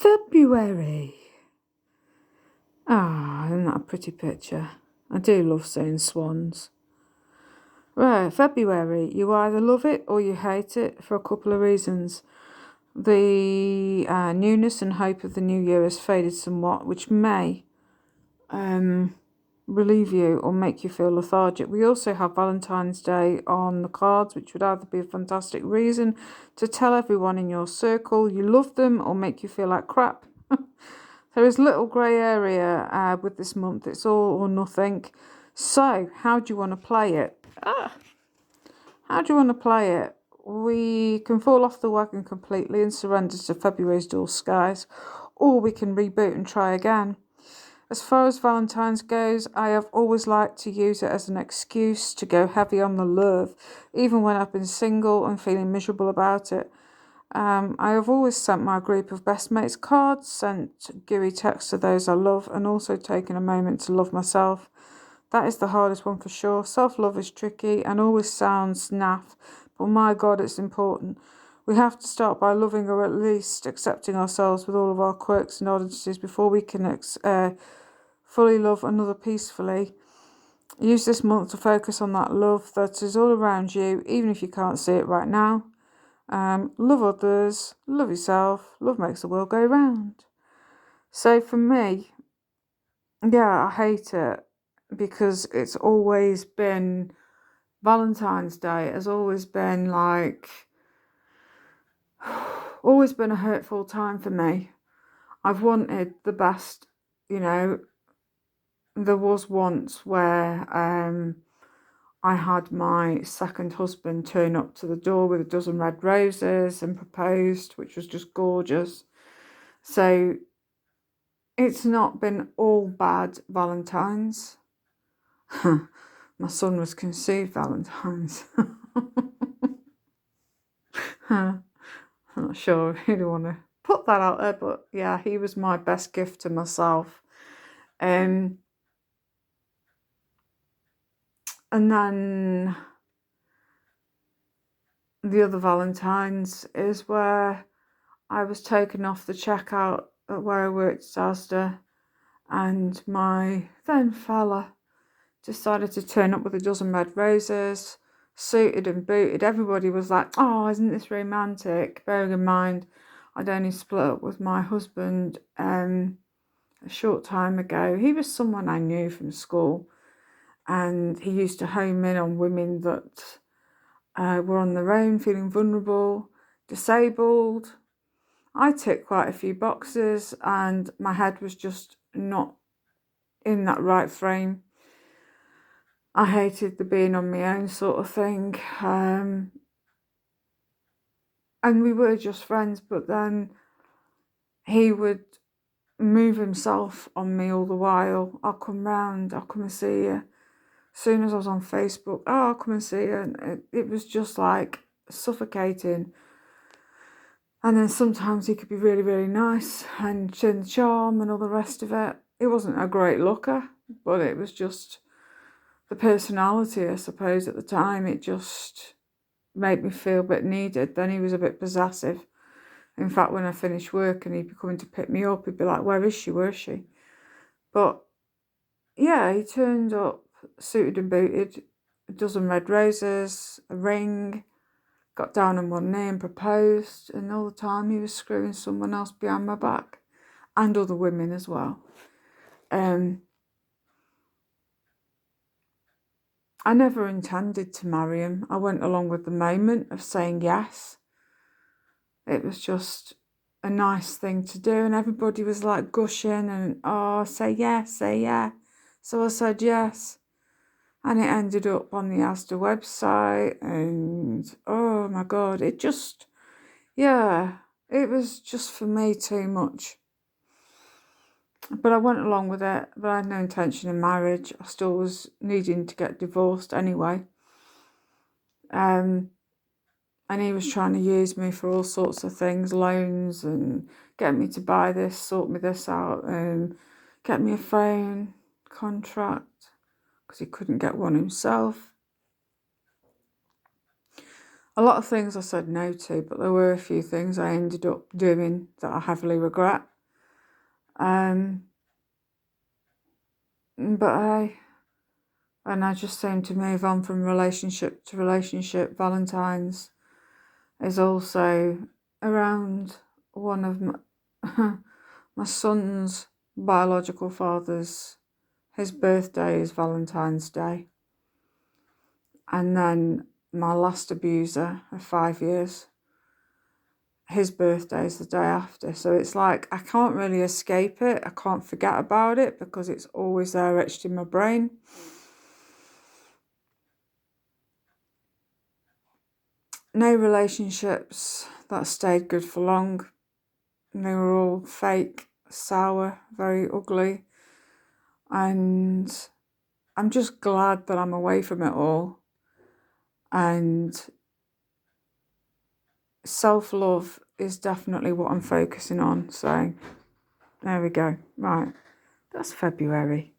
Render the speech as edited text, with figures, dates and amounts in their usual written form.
February. Ah, isn't that a pretty picture? I do love seeing swans. Right, February. You either love it or you hate it for a couple of reasons. The newness and hope of the new year has faded somewhat, which may relieve you or make you feel lethargic. We also have Valentine's Day on the cards, which would either be a fantastic reason to tell everyone in your circle you love them or make you feel like crap. There is little grey area with this month. It's all or nothing. So, how do you want to play it? How do you want to play it? We can fall off the wagon completely and surrender to February's dull skies, or we can reboot and try again. As far as Valentine's goes, I have always liked to use it as an excuse to go heavy on the love, even when I've been single and feeling miserable about it. I have always sent my group of best mates cards, sent gooey texts to those I love, and also taken a moment to love myself. That is the hardest one for sure. Self-love is tricky and always sounds naff, but my God, it's important. We have to start by loving or at least accepting ourselves with all of our quirks and oddities before we can fully love another peacefully. Use this month to focus on that love that is all around you, even if you can't see it right now. Love others, love yourself, love makes the world go round. So for me, yeah, I hate it because it's always been, Valentine's Day has always been always been a hurtful time for me. I've wanted the best, there was once where I had my second husband turn up to the door with a dozen red roses and proposed, which was just gorgeous. So it's not been all bad Valentine's. My son was conceived Valentine's. I'm not sure I really want to put that out there, but yeah, he was my best gift to myself. And then the other Valentine's is where I was taken off the checkout at where I worked at Asda, and my then fella decided to turn up with a dozen red roses, suited and booted. Everybody was like, oh, isn't this romantic? Bearing in mind, I'd only split up with my husband a short time ago. He was someone I knew from school, and he used to home in on women that were on their own, feeling vulnerable, disabled. I ticked quite a few boxes, and my head was just not in that right frame. I hated the being on my own sort of thing. And we were just friends, but then he would move himself on me all the while. I'll come round, I'll come and see you. As soon as I was on Facebook, oh, I'll come and see you. And it was just like suffocating. And then sometimes he could be really, really nice and chin the charm and all the rest of it. It wasn't a great looker, but it was just the personality, I suppose, at the time. It just made me feel a bit needed. Then he was a bit possessive. In fact, when I finished work and he'd be coming to pick me up, he'd be like, where is she? But yeah, he turned up, suited and booted, a dozen red roses, a ring, got down on one knee and proposed, and all the time he was screwing someone else behind my back, and other women as well. I never intended to marry him. I went along with the moment of saying yes. It was just a nice thing to do, and everybody was like gushing and, oh, say yes, say yeah. So I said yes, and it ended up on the Asda website, and oh my God, it was just for me too much. But I went along with it, but I had no intention of marriage. I still was needing to get divorced anyway. And he was trying to use me for all sorts of things, loans, and get me to buy this, sort me this out, and get me a phone contract, because he couldn't get one himself. A lot of things I said no to, but there were a few things I ended up doing that I heavily regret. But I just seem to move on from relationship to relationship. Valentine's is also around one of my son's biological father's. His birthday is Valentine's Day. And then my last abuser of 5 years, his birthday is the day after. So it's like I can't really escape it. I can't forget about it because it's always there etched in my brain. No relationships that stayed good for long. They were all fake, sour, very ugly. And I'm just glad that I'm away from it all. And self-love is definitely what I'm focusing on. So there we go. Right, that's February.